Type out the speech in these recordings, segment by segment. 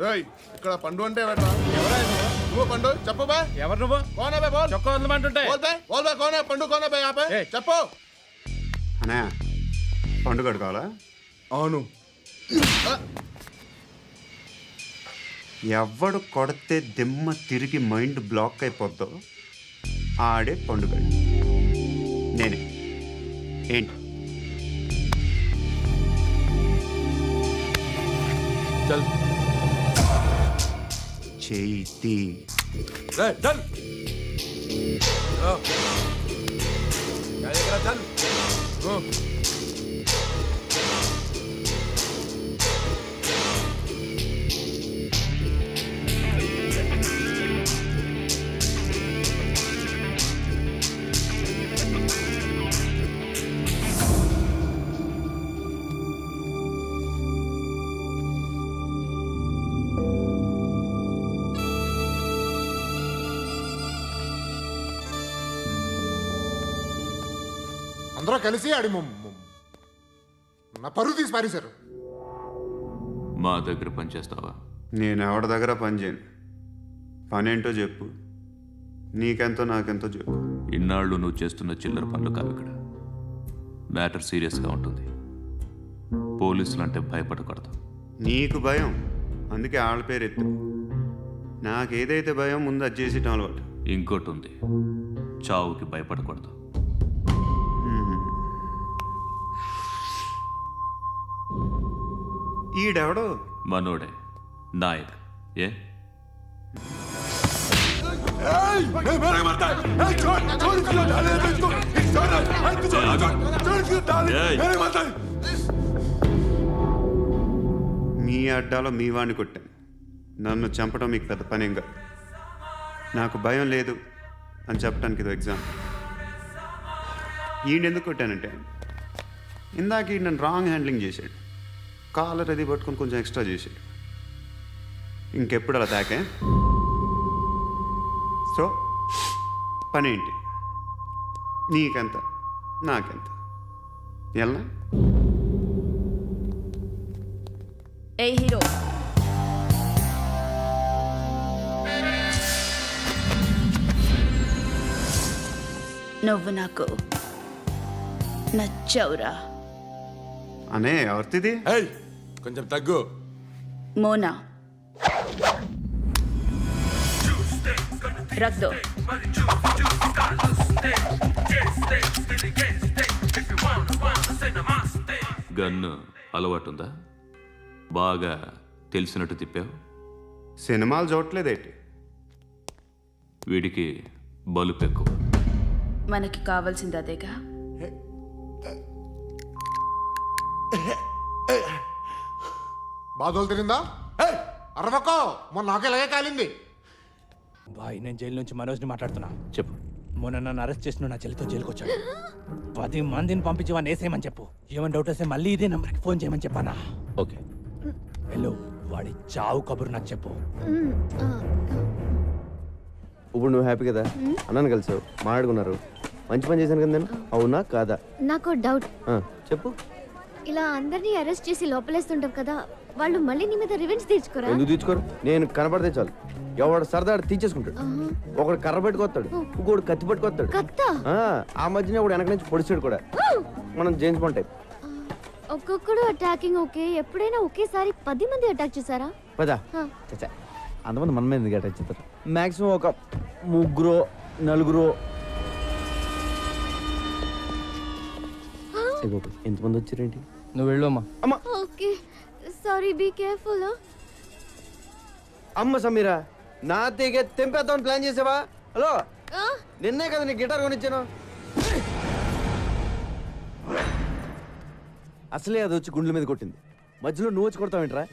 రేయ్ ఇక్కడ పండు అంటే ఎవరా? నువ్వు పండు చెప్పు బే. ఎవరు నువ్వు? కోనే బే బోల్. చొక్కా వదలమంటుంటే బోల్ బే కోనే పండు కోనే బే ఆపే. చెప్పు. అనే పండు కడుకోవాలా? అవును. ఎవడు కొడితే దిమ్మ తిరిగి మైండ్ బ్లాక్ అయిపోద్దో ఆడే పండుగ. నేనే. ఏంటి చల్ చేతి రే చల్. చల్. అందరూ కలిసి ఆడి నా పరువు తీసి పారేశారు. మా దగ్గర పనిచేస్తావా? నేను ఎవరి దగ్గర పని చేయను. పనేంటో చెప్పు. నీకెంతో నాకెంతో చెప్పు. ఇన్నాళ్ళు నువ్వు చేస్తున్న చిల్లర పనులు కావు ఇక్కడ. మ్యాటర్ సీరియస్గా ఉంటుంది. పోలీసులు అంటే భయపడకూడదు. నీకు భయం, అందుకే ఆళ్ళ పేరు ఎత్తు. నాకేదైతే భయం ముందు అది చేసేటం అలవాటు. ఇంకోటి ఉంది, చావుకి భయపడకూడదు. ఈడెవడో మనోడే నాయక్. ఏ మీ అడ్డాలో మీ వాడిని కొట్టాను. నన్ను చంపడం మీకు పెద్ద పనేం కాదు. నాకు భయం లేదు అని చెప్పడానికి ఇది ఎగ్జాంపుల్. ఈయనెందుకు కొట్టానంటే ఇందాక ఈ నన్ను రాంగ్ హ్యాండ్లింగ్ చేశాడు. కాలర్ అది పట్టుకొని కొంచెం ఎక్స్ట్రా చేశాడు. ఇంకెప్పుడు అలా తాకే. సో పనేంటి? నీకెంత నాకెంత ఎలా? ఏ హీరో, నువ్వు నాకు నచ్చవురా. అనే ఎవరిది? కొంచెం తగ్గు. మోనా రక్ దో. గన్ను అలవాటుందా? బాగా తెలిసినట్టు తిప్పావు. సినిమాలు చూడట్లేదేంటి? వీడికి బలుపు ఎక్కువ. మనకి కావాల్సింది అదేగా. బాధలు తిరిందా? అరవకో, మొన్న నాకు ఇలాగే కాలింది. బాయ్, నేను జైలు నుంచి మనోజ్ని మాట్లాడుతున్నా. చెప్పు. మొన్న నన్ను అరెస్ట్ చేసిన నా చెల్లితో జైలుకి వచ్చాడు. 10 మందిని పంపించి వాడిని వేసేయమని చెప్పు. ఏమైనా డౌట్ వస్తే మళ్ళీ ఇదే నెంబర్కి ఫోన్ చేయమని చెప్పానా? ఓకే. వెళ్ళు, వాడి చావు కబురు నాకు చెప్పు. ఇప్పుడు నువ్వు హ్యాపీ కదా? అన్నాను కలిసావు, మాట్లాడుకున్నారు. మంచి పని చేశాను కదా నేను. అవునా కాదా? నాకు డౌట్. చెప్పు. ఇలా అందరినీ అరెస్ట్ చేసి లోపలేస్తుంటాం కదా, వాళ్ళు మళ్ళీ నీ మీద రివెంజ్ తీర్చుకోరా? ఎందుకు తీర్చుకోరు? నేను కనపడితే చాలు ఎవడు సరదాడు తీర్చేసుకుంటాడు. ఒకడు కర్ర పెట్టుకొస్తాడు, ఇంకోడు కత్తి పట్టుకొస్తాడు. ఆ మధ్యన ఒకడు వెనక నుంచి పొడిచాడు కూడా. మనం జేమ్స్ బాండ్ టైప్. ఒక్కొక్కడు అటాకింగ్ ఓకే, ఎప్పుడైనా ఒకేసారి 10 మంది అటాక్ చేశారా? పదా చచ్చా, అంతమంది మన మీద ఎందుకు అటాక్ చేస్తారు? మాక్సిమం ఒక 3 4. ఎంతమంది వచ్చారేంటి? నువ్వు వెళ్ళు అమ్మా. అమ్మ ఓకే సారీ, బీ కేర్ఫుల్. అమ్మ సమీరా, నా తెగే తెంపేద్దామని ప్లాన్ చేసావా? హలో, నిన్నే కదా నీ గిటార్ కొనిచ్చాను. అసలే అది వచ్చి గుండెల మీద కొట్టింది, మధ్యలో నువ్వు వచ్చి కొడతావేంట్రా?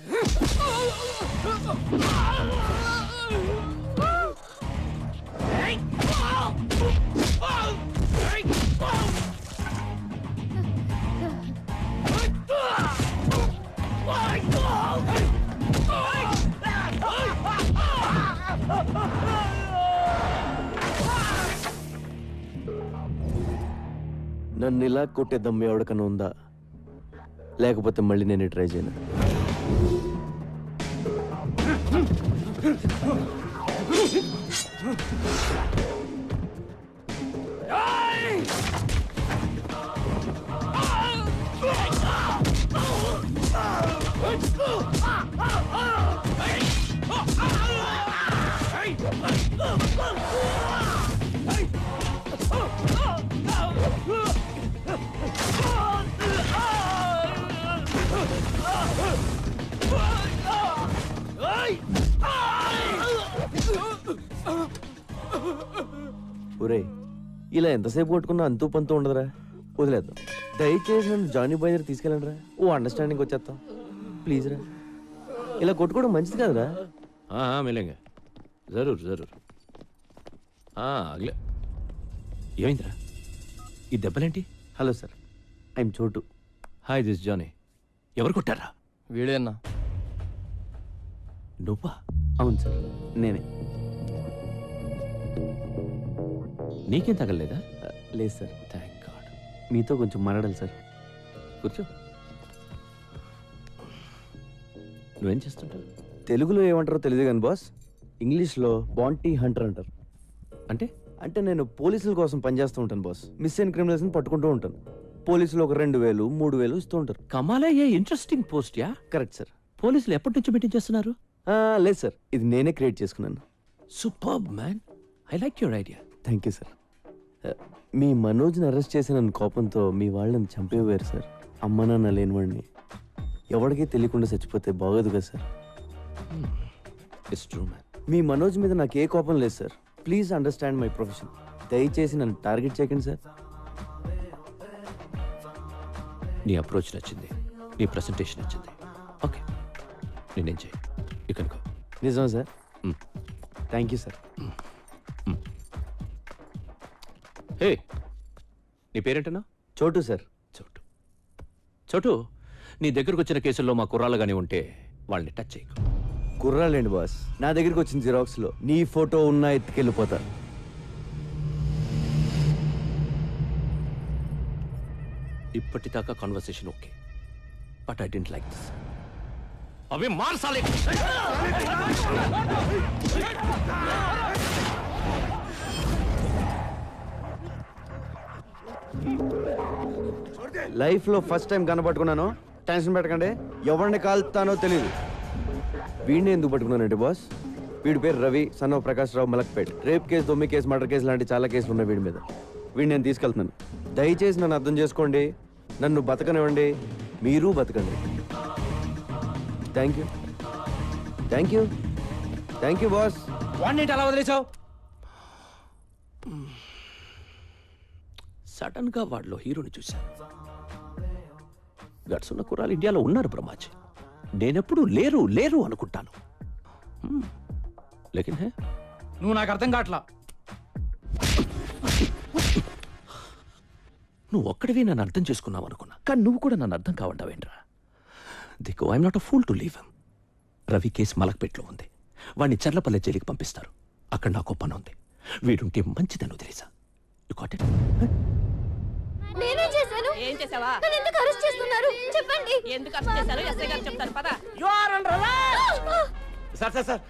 నన్ను ఇలా కొట్టే దమ్ము ఎవరికన్నా ఉందా? లేకపోతే మళ్ళీ నేను ట్రై చేయను. ఒరే ఇలా ఎంతసేపు కొట్టుకున్నా అంతూ పంతూ ఉండదురా, వదిలేద్దాం. దయచేసి నన్ను జానీ బాయ్ దగ్గర తీసుకెళ్ళండి రా, ఓ అండర్స్టాండింగ్ వచ్చేస్తాం ప్లీజ్ రా. ఇలా కొట్టుకోవడం మంచిది కాదురా. हाँ हाँ मिलेंगे जरूर जरूर हाँ अगले ఏమైందిరా ఈ దెబ్బలేంటి? Hello sir, I'm Chotu. Hi this Johnny. ఎవరు కొట్టారా? వీడేనా? నువ్వా? అవును సార్, నేనే. నీకేం తగలలేదా? లేదు సార్, థ్యాంక్ గాడ్. మీతో కొంచెం మాట్లాడాలి సార్. కూర్చో. నువ్వేం చేస్తుంటావు? తెలుగులో ఏమంటారో తెలియదు కానీ బాస్, ఇంగ్లీష్లో బాంటీ హంటర్ అంటారు. అంటే అంటే నేను పోలీసుల కోసం పనిచేస్తూ ఉంటాను బాస్. మిస్ అయిన క్రిమినల్స్ని పట్టుకుంటూ ఉంటాను. పోలీసులు ఒక 2000, 3000 ఇస్తూ ఉంటారు. కమాలే, ఏ ఇంట్రెస్టింగ్ పోస్ట్ యా. Correct sir. పోలీసులు ఎప్పటి నుంచి మీటింగ్ చేస్తున్నారు? లేదు సార్, ఇది నేనే క్రియేట్ చేసుకున్నాను. Superb man, I like your idea. Thank you sir. మీ మనోజ్ని అరెస్ట్ చేసిన కోపంతో మీ వాళ్ళని చంపేవారు సార్. అమ్మ నాన్న లేనివాడిని ఎవరికీ తెలియకుండా చచ్చిపోతే బాగోదు కదా సార్. It's true man. మీ మనోజ్ మీద నాకు ఏ కోపం లేదు sir. Please understand my profession. దయచేసి నన్ను టార్గెట్ చేయకండి సార్. నీ అప్రోచ్ నచ్చింది, నీ ప్రెసెంటేషన్ నచ్చింది. ఓకే, నేనేం చేయి యూ కెన్ గో. నిజం sir? Thank you sir. Hey, నీ పేరేంటన్నా? చోటు సార్. చోటు. చోటు, నీ దగ్గరకు వచ్చిన కేసుల్లో మా కుర్రాళ్ళు కానీ ఉంటే వాళ్ళని టచ్ చేయకు. కుర్రాలేండి బాస్, నా దగ్గరికి వచ్చిన జిరాక్స్లో నీ ఫోటో ఉన్నా ఎత్తుకెళ్ళిపోతా. ఇప్పటిదాకా conversation okay, but I don't like this. అవి మార్చాలి. లైఫ్లో ఫస్ట్ టైం కనపట్టుకున్నాను. టెన్షన్ పెట్టకండి, ఎవరిని కాల్తానో తెలియదు. వీడిని ఎందుకు పట్టుకున్నానంటే బాస్, వీడి పేరు Ravi, son of Prakash Rao, Malakpet. Rape case, దొమ్మి కేసు, మర్డర్ కేసు లాంటి చాలా కేసులు ఉన్నాయి వీడి మీద. వీడిని నేను తీసుకెళ్తున్నాను. దయచేసి నన్ను అర్థం చేసుకోండి, నన్ను బతకనివ్వండి, మీరు బతకండి. Thank you, thank you, thank you boss. వాడిని అలా వదిలేసావు? సడన్ గా వాడిలో హీరోని చూశాను. గట్స్ ఉన్న కుర్రాలు ఇండియాలో ఉన్నారు బ్రహ్మాజీ. నేనెప్పుడు లేరు లేరు అనుకుంటాను. లేకిన్ హే, నువ్వు నాకు అర్థం కావట్లా. నువ్వు ఒక్కడివి నన్ను అర్థం చేసుకున్నావు అనుకున్నా, కానీ నువ్వు కూడా నన్ను అర్థం కావంటావేంట్రా? దిక్కు I'm not a fool to leave him. Ravi case మలక్పేట్లో ఉంది, వాడిని చర్లపల్లె జైలుకి పంపిస్తారు. అక్కడ నాకు పని ఉంది. వీడుంటే మంచిదని వదిలేసా. You got it? నేనే చేశాను. ఏం చేసావా? నన్ను ఎందుకు అరెస్ట్ చేస్తున్నారు చెప్పండి. ఎందుకు అరెస్ట్ చేశారు? ఎస్ఐ గారు చెప్తారు పద. సార్ సార్ సార్,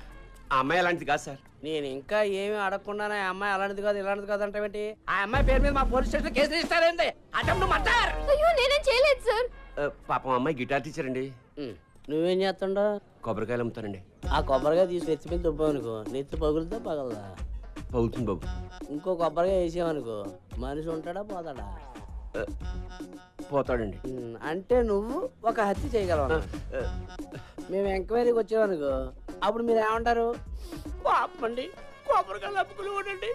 ఆ అమ్మాయి అలాంటిది కాదు సార్. నేను ఇంకా ఏమీ అడగకుండానే ఆ అమ్మాయి అలాంటిది కాదు ఇలాంటిది కాదు అంటే ఆ అమ్మాయి పేరు మీద మా పోలీస్ స్టేషన్ కేసు ఇస్తారేంటి? Attempt murder. అయ్యో నేనేం చేయలేదు సార్. పాపం అమ్మాయి గిటార్ టీచర్ అండి. నువ్వేం చేస్తుండో? కొబ్బరికాయలు అమ్ముతానండి. ఆ కొబ్బరిగా తీసి ఎత్తిపోయి దుబ్బావనుకో, నెత్తి పగులుతా పగలదా? పగులుతుంది బాబు. ఇంకో కొబ్బరిగా వేసావనుకో, మనిషి ఉంటాడా పోతాడా? పోతాడండి. అంటే నువ్వు ఒక హత్య చేయగలవు. మేము ఎంక్వైరీకి వచ్చామనుకో, అప్పుడు మీరు ఏమంటారు? పాపండి, కొబ్బరికాయలు అప్పుకులు ఉండండి,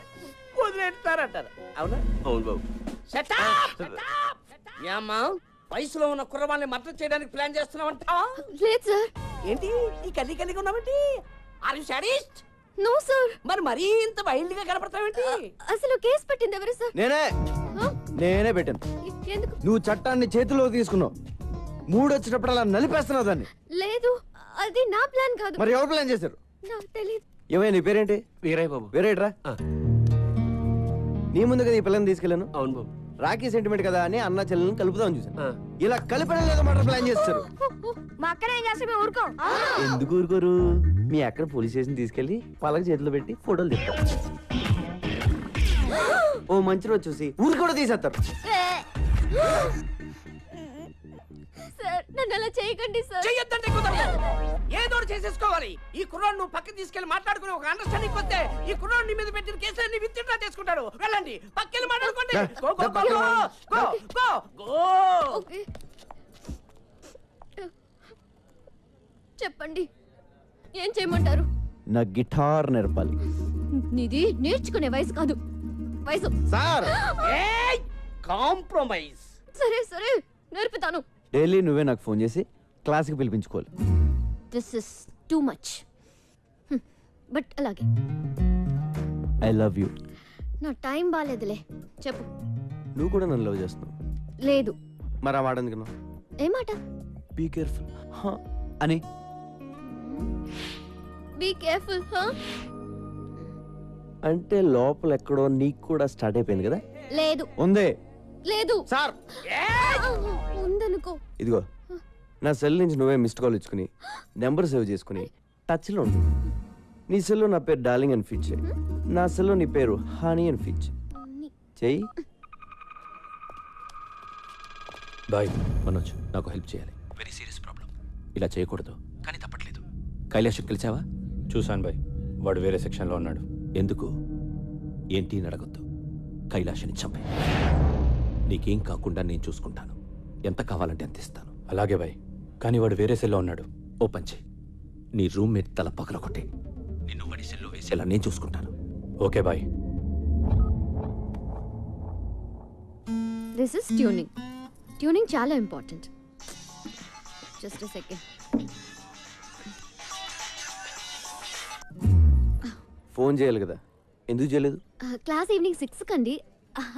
వదిలేస్తారంటారు. అవునా? అవును బాబు. ఏమ్మా, వయసులో ఉన్న కుర్రవాళ్ళని మద్దతు చేయడానికి ప్లాన్ చేస్తున్నావంటావా? లేదు సార్. ఏంటి ఈ కల్లి కలిగి ఉన్నావేంటి? Are you sadist? No sir. మరి మరీ ఇంత వైల్డ్ గా కనపడతావేంటి? అసలు కేసు పెట్టింది ఎవరు సార్? నేనే పెట్టాను. ఎందుకు? నువ్వు చట్టాన్ని చేతిలో తీసుకున్నావు. మూడు వచ్చేటప్పుడు అలా నలిపేస్తున్నావు దాన్ని. లేదు, అది నా ప్లాన్ కాదు. మరి ఎవరు ప్లాన్ చేశారు? నాకు తెలియదు. ఏమైనా నీ పేరేంటి? వీరయ్య బాబు. వేరేట్రా. నీ ముందుగా ఈ పిల్లని తీసుకెళ్ళాను. అవును బాబు. రాఖీ సెంటిమెంట్ కదా అని అన్న చెల్లెలను కలుపుదామని చూసాను. ఇలా కలిపడం లేదో మటర్ ప్లాన్ చేస్తారు. మా అక్కనే చేస్తే మేము ఊరుకోం. ఎందుకు ఊరుకోరు? మీ అక్కడ పోలీస్ స్టేషన్ తీసుకెళ్లి పలక చేతిలో పెట్టి ఫోటోలు తీస్తారు. ఓ మంచి రోజు చూసి ఊరు కూడా తీసేస్తారు. సార్ నన్ను అలా చేయకండి సార్. చెయ్యొద్దంటే కుదరదు. ఏదో ఒకటి చేసేసుకోవాలి. ఈ కుర్రాడు నువ్వు పక్కకి తీసుకెళ్లి మాట్లాడుకుని ఒక అండర్స్టాండింగ్ వస్తే ఈ కుర్రాడు నీ మీద పెట్టిన కేసులన్నీ విత్డ్రా చేసుకుంటాడు. వెళ్ళండి, పక్కకి మాట్లాడుకోండి. Go go go go go go. Okay చెప్పండి, ఏం చేయమంటారు? నా గిటార్ నేర్పాలి. నీది నేర్చుకునే వయసు కాదు, వయసు. సార్ ఏయ్ కాంప్రమైజ్. సరే సరే నేర్పుతాను. డైలీ నువ్వే నాకు ఫోన్ చేసి క్లాస్కి పిలిపించుకోవాలి. This is too much, but అలాగే. I love you. నా టైం బాగాలేదులే, చెప్పు. నువ్వు కూడా నన్ను లవ్ చేస్తున్నావు. లేదు. మరి ఆ మాట ఎందుకు? ఏ మాట? బీ కేర్ఫుల్ అని. బీ కేర్ఫుల్ అంటే లోపల ఎక్కడో నీకు కూడా స్టార్ట్ అయిపోయింది కదా? లేదు. ఉందే. లేదు సార్. ఉందనుకో. ఇదిగో నా సెల్ నుంచి నువ్వే మిస్డ్ కాల్ ఇచ్చుకుని నెంబర్ సేవ్ చేసుకుని టచ్లో ఉండు. నీ సెల్లో నా పేరు డార్లింగ్ అని ఫీచ్ చేయి, నా సెల్లో నీ పేరు హనీ అని ఫీచ్ చెయ్యి. బాయ్ మనోజ్, నాకు హెల్ప్ చేయాలి. Very serious problem. ఇలా చేయకూడదు కానీ తప్పట్లేదు. కైలాష్ కలిసావా? చూశాను బాయ్, వాడు వేరే సెక్షన్లో ఉన్నాడు. ఎందుకు? ఏంటి అని అడగొద్దు. కైలాష్ని చంపే. నీకేం కాకుండా నేను చూసుకుంటాను. ఎంత కావాలంటే అంత ఇస్తాను. అలాగే బాయ్, కానీ వాడు వేరే సెల్లో ఉన్నాడు. ఓపెన్ చేయి. నీ రూమ్మేట్ తల పగలగొట్టే. నిన్ను వాడి సెల్లో వేసేలా నేను చూసుకుంటాను. Okay bye. This is tuning. Tuning చాలా important. Just a second. Phone చేయాలి కదా, ఎందుకు చేయలేదు? క్లాస్ ఈవినింగ్ 6 కండి,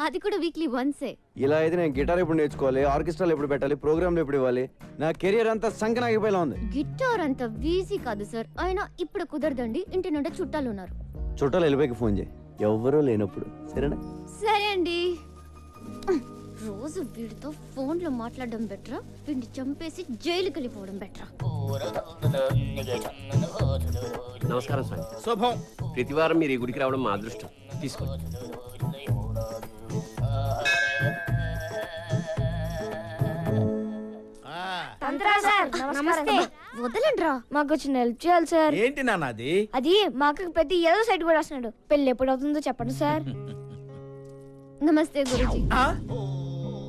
అది కూడా వీక్లీ వన్సే. ఇలా అయితే నేను గిటార్ ఎప్పుడు నేర్చుకోవాలి, ఆర్కెస్ట్రాలు ఎప్పుడు పెట్టాలి, ప్రోగ్రాంలు ఎప్పుడు ఇవ్వాలి? నా కెరియర్ అంతా సంకనాగిపోయేలా ఉంది. గిటార్ అంత ఈజీ కాదు సార్. అయినా ఇప్పుడు కుదరదండి, ఇంటి నుండి చుట్టాలు ఉన్నారు. చుట్టాలు వెళ్ళిపోయి ఫోన్ చేయి, ఎవరో లేనప్పుడు. సరేనా? సరే అండి. రోజు వీడితో ఫోన్లో మాట్లాడడం బెటరా, వీడిని చంపేసి జైలుకి వెళ్ళిపోవడం బెటరా? నమస్కారం స్వామి. శుభం. ప్రతి వారం మీరు ఈ గుడికి రావడం మా అదృష్టం. తీసుకోండి. నమస్తే. వదలండ్రా, మాకు చిన్న హెల్ప్ చేయాలి సార్. ఏంటి నాన్నది? అది మాకు పెద్ద ఏదో సైడ్ కూడా వస్తున్నాడు. పెళ్ళి ఎప్పుడు అవుతుందో చెప్పండి సార్. నమస్తే గురుజీ.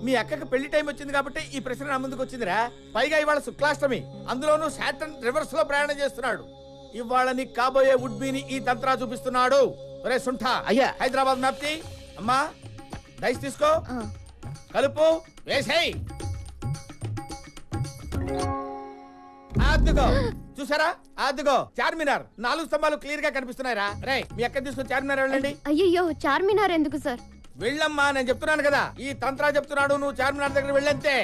మీ అక్కకి పెళ్లి టైం వచ్చింది కాబట్టి ఈ ప్రశ్న నా ముందుకు వచ్చిందిరా. పైగా ఇవాళ శుక్లాష్టమి, అందులోనూ సాటర్న్ రివర్స్ లో ప్రయాణం చేస్తున్నాడు. ఇవాళ నీకు కాబోయే వుడ్బీని ఈ తంత్రా చూపిస్తున్నాడు. ఒరే సుంఠా, అయ్యా. హైదరాబాద్ మ్యాప్ తీ. అమ్మా డైస్ తీసుకో, కలుపు, వేసేయ్. అద్దుగో, చూసారా? అద్దుగో చార్మినార్ 4 స్తంభాలు క్లియర్ గా కనిపిస్తున్నాయిరా. రే మీ అక్క తీసుకుని చార్మినార్ వెళ్ళండి. అయ్యయ్యో, చార్మినార్ ఎందుకు సార్? వెళ్ళమ్మా, నేను చెప్తున్నాను కదా, ఈ తంత్రా చెప్తున్నాడు, నువ్వు చార్మినార్ దగ్గర వెళ్ళంతే.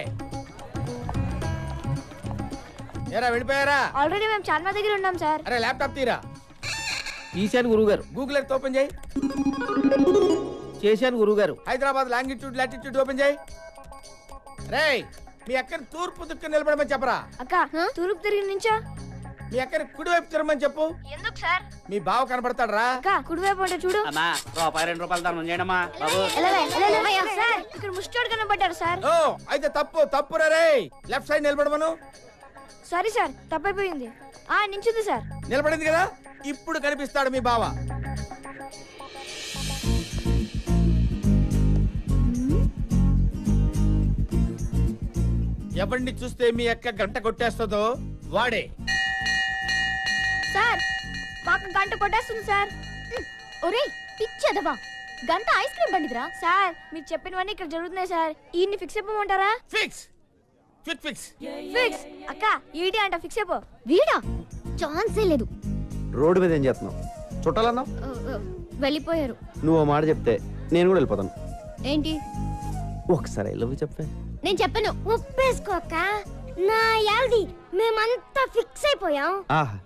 ఏరా వెళ్ళిపోయారా? ఆల్రెడీ మేము చార్మినార్ దగ్గర ఉన్నాం సార్. అరే ల్యాప్టాప్ తీరా. తీశాను గురువుగారు. గూగుల్ ఎర్త్ ఓపెన్ చేయి. చేశాను గురువుగారు. హైదరాబాద్ లాంగిట్యూడ్ లాటిట్యూడ్ ఓపెన్ చేయి. రేయ్ మీ అక్కని తూర్పు దిక్కు నిలబడమని చెప్పరా. అక్క తూర్పు తిరిగి నుంచా? మీ అక్కని కుడివైపు తిరగమని చెప్పు. ఎందుకు సార్? మీ బావ కనపడతాడు రా. అక్క కుడివైపు అంటే చూడు. అమ్మా ₹2 దానం చేయడమ్మా బాబు. సార్ ఇక్కడ ముష్టోడు కనబడ్డారు సార్. ఓ అయితే తప్పు రే. లెఫ్ట్ సైడ్ నిలబడమను. సారీ సార్, తప్పైపోయింది. నించుంది సార్. నిలబడింది కదా, ఇప్పుడు కనిపిస్తాడు మీ బావ. ఎవరిని చూస్తే మీ అక్క గంట కొట్టేస్తుందో వాడే. సార్ మాకు గంట కొట్టేస్తుంది సార్. ఒరే పిచ్చదవా, గంట ఐస్ క్రీమ్ బండిదిరా. సార్ మీరు చెప్పినవన్నీ ఇక్కడ జరుగుతున్నాయి సార్. ఈయన్ని ఫిక్స్ అయిపోమంటారా? Fix fix fix fix. అక్క ఈడి అంట ఫిక్స్ అయిపో. వీడా ఛాన్సే లేదు. రోడ్డు మీద ఏం చేస్తున్నావు? చుట్టాలన్నావు, వెళ్ళిపోయారు. నువ్వు మాట చెప్తే నేను కూడా వెళ్ళిపోతాను. ఏంటి? ఒకసారి లవ్ చెప్పే. నేను చెప్పను. ఒప్పేసుకోక నా యాల్ది మేమంతా ఫిక్స్ అయిపోయాం. ఆహా,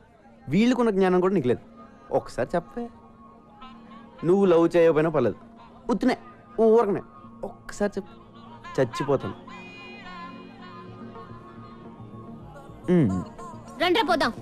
వీళ్ళకున్న జ్ఞానం కూడా నీకు లేదు. ఒకసారి చెప్పే. నువ్వు లవ్ చేయకపోయినా పర్లేదు, ఉత్తినే ఊరకనే ఒక్కసారి చెప్పు. చచ్చిపోతాను. రండ్రా పోదాం.